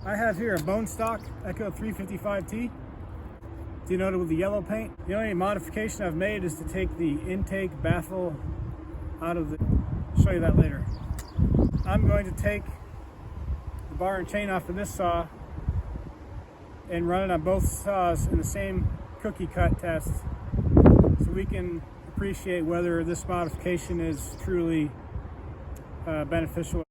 I have here a bone stock Echo 355T, denoted with the yellow paint. The only modification I've made is to take the intake baffle out of the, I'll show you that later. I'm going to take the bar and chain off of this saw and run it on both saws in the same cookie cut test so we can appreciate whether this modification is truly beneficial.